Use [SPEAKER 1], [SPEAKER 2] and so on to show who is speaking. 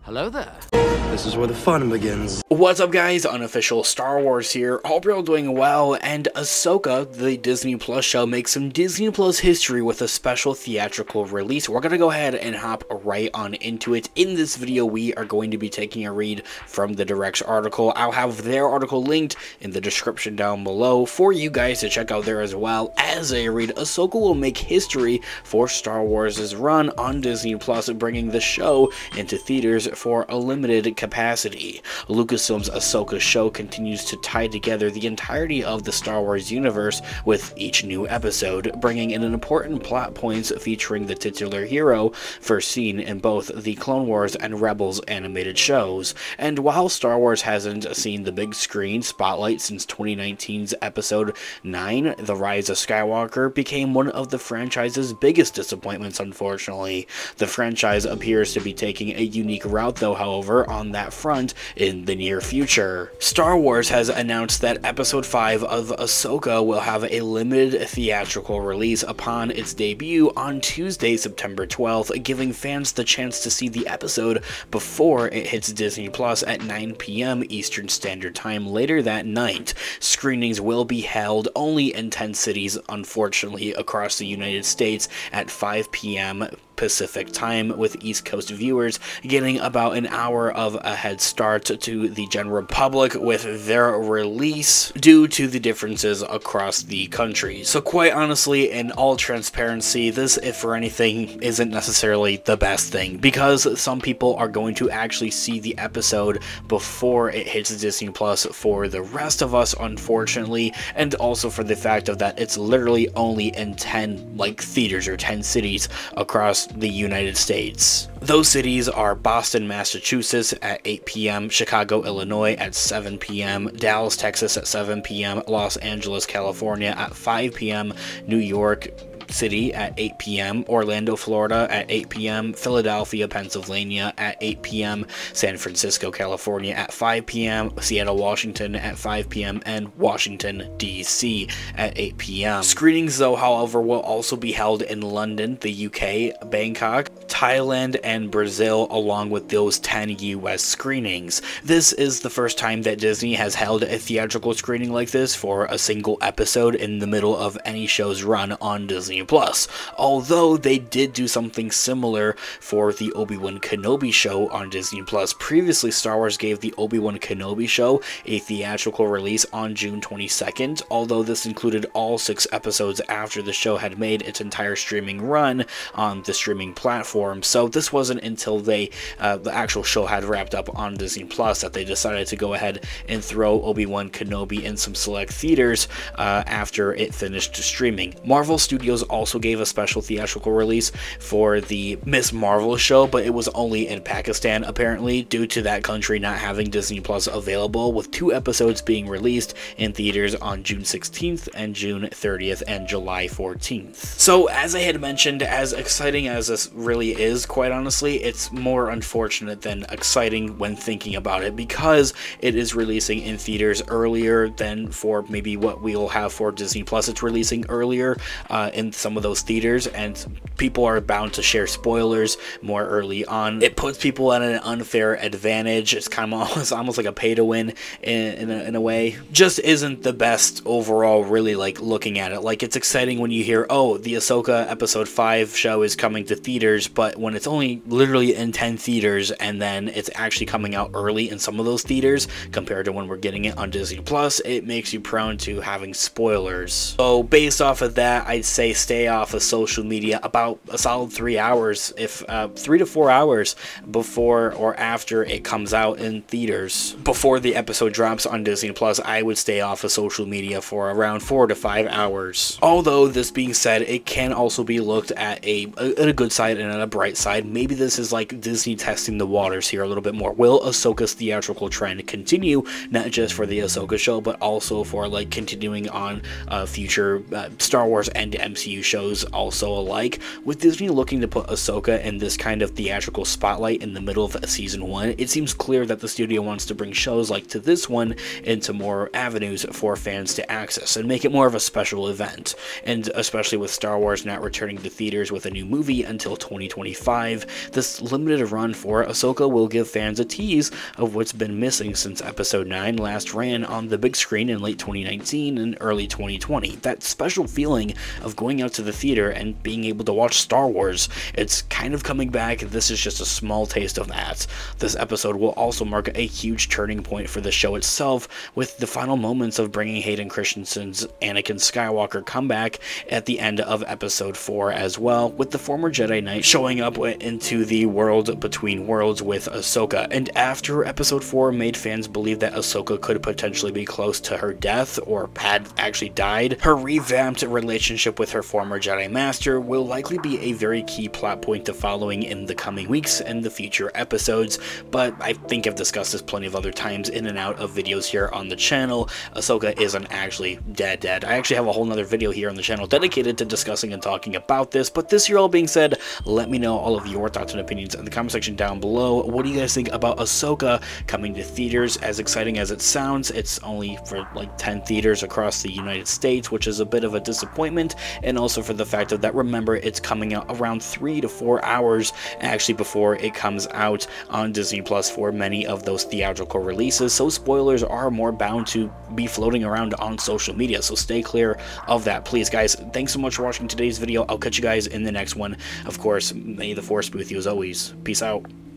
[SPEAKER 1] Hello there.
[SPEAKER 2] This is where the fun begins.
[SPEAKER 3] What's up, guys? Unofficial Star Wars here. Hope you're all doing well, and Ahsoka, the Disney Plus show, makes some Disney Plus history with a special theatrical release. We're gonna go ahead and hop right on into it. In this video, we are going to be taking a read from the Direct's article. I'll have their article linked in the description down below for you guys to check out there as well. As a read, Ahsoka will make history for Star Wars' run on Disney Plus, bringing the show into theaters for a limited capacity. Lucasfilm's Ahsoka show continues to tie together the entirety of the Star Wars universe with each new episode, bringing in important plot points featuring the titular hero, first seen in both the Clone Wars and Rebels animated shows. And while Star Wars hasn't seen the big screen spotlight since 2019's Episode 9, The Rise of Skywalker became one of the franchise's biggest disappointments, unfortunately. The franchise appears to be taking a unique route, though, however, on that front in the near future. Star Wars has announced that Episode 5 of Ahsoka will have a limited theatrical release upon its debut on Tuesday, September 12th, giving fans the chance to see the episode before it hits Disney Plus at 9 p.m. Eastern Standard Time later that night. Screenings will be held only in 10 cities, unfortunately, across the United States at 5 p.m. Pacific time, with East Coast viewers getting about an hour of a head start to the general public with their release due to the differences across the country. So quite honestly, in all transparency, this, if for anything, isn't necessarily the best thing, because some people are going to actually see the episode before it hits Disney Plus for the rest of us, unfortunately, and also for the fact of that it's literally only in 10 theaters or 10 cities across the United States. Those cities are Boston, Massachusetts at 8 p.m., Chicago, Illinois at 7 p.m., Dallas, Texas at 7 p.m., Los Angeles, California at 5 p.m., New York City at 8 p.m., Orlando, Florida at 8 p.m., Philadelphia, Pennsylvania at 8 p.m., San Francisco, California at 5 p.m., Seattle, Washington at 5 p.m., and Washington, D.C. at 8 p.m. Screenings, though, however, will also be held in London, the UK, Bangkok, Thailand, and Brazil, along with those 10 US screenings. This is the first time that Disney has held a theatrical screening like this for a single episode in the middle of any show's run on Disney Plus, although they did do something similar for the Obi-Wan Kenobi show on Disney Plus. Previously, Star Wars gave the Obi-Wan Kenobi show a theatrical release on June 22nd, although this included all 6 episodes after the show had made its entire streaming run on the streaming platform. So this wasn't until the actual show had wrapped up on Disney Plus that they decided to go ahead and throw Obi-Wan Kenobi in some select theaters after it finished streaming. Marvel Studios also gave a special theatrical release for the Miss Marvel show, but it was only in Pakistan, apparently, due to that country not having Disney Plus available, with 2 episodes being released in theaters on June 16th and June 30th and July 14th. So, as I had mentioned, as exciting as this really is, quite honestly, it's more unfortunate than exciting when thinking about it, because it is releasing in theaters earlier than for maybe what we'll have for Disney Plus. It's releasing earlier in some of those theaters, and people are bound to share spoilers more early on. It puts people at an unfair advantage. It's kind of almost like a pay to win in a way. Just isn't the best overall, really, looking at it. It's exciting when you hear, oh, the Ahsoka Episode 5 show is coming to theaters, but when it's only literally in 10 theaters and then it's actually coming out early in some of those theaters compared to when we're getting it on Disney Plus, it makes you prone to having spoilers. So based off of that, I'd say stay off of social media about a solid 3 hours, if 3 to 4 hours before or after it comes out in theaters. Before the episode drops on Disney Plus, I would stay off of social media for around 4 to 5 hours. Although, this being said, it can also be looked at a good side and at a bright side. Maybe this is like Disney testing the waters here a little bit more. Will Ahsoka's theatrical trend continue, not just for the Ahsoka show, but also for continuing on future Star Wars and MCU shows also alike? with Disney looking to put Ahsoka in this kind of theatrical spotlight in the middle of season 1, it seems clear that the studio wants to bring shows like to this one into more avenues for fans to access and make it more of a special event. And especially with Star Wars not returning to theaters with a new movie until 2025, this limited run for Ahsoka will give fans a tease of what's been missing since Episode 9 last ran on the big screen in late 2019 and early 2020. That special feeling of going out to the theater and being able to watch Star Wars, it's kind of coming back. This is just a small taste of that. This episode will also mark a huge turning point for the show itself, with the final moments of bringing Hayden Christensen's Anakin Skywalker comeback at the end of Episode 4 as well, with the former Jedi Knight showing up into the World Between Worlds with Ahsoka. And after Episode 4 made fans believe that Ahsoka could potentially be close to her death or had actually died, her revamped relationship with her former Jedi Master will likely be a very key plot point to following in the coming weeks and the future episodes. But I think I've discussed this plenty of other times in and out of videos here on the channel. Ahsoka isn't actually dead. I actually have a whole nother video here on the channel dedicated to discussing and talking about this. But this year, all being said, let me know all of your thoughts and opinions in the comment section down below. What do you guys think about Ahsoka coming to theaters? As exciting as it sounds, it's only for like 10 theaters across the United States, which is a bit of a disappointment, and also for the fact that remember, it's coming out around 3 to 4 hours actually before it comes out on Disney Plus for many of those theatrical releases, so spoilers are more bound to be floating around on social media, so stay clear of that, please. Guys, thanks so much for watching today's video. I'll catch you guys in the next one. Of course, may the Force be with you as always. Peace out.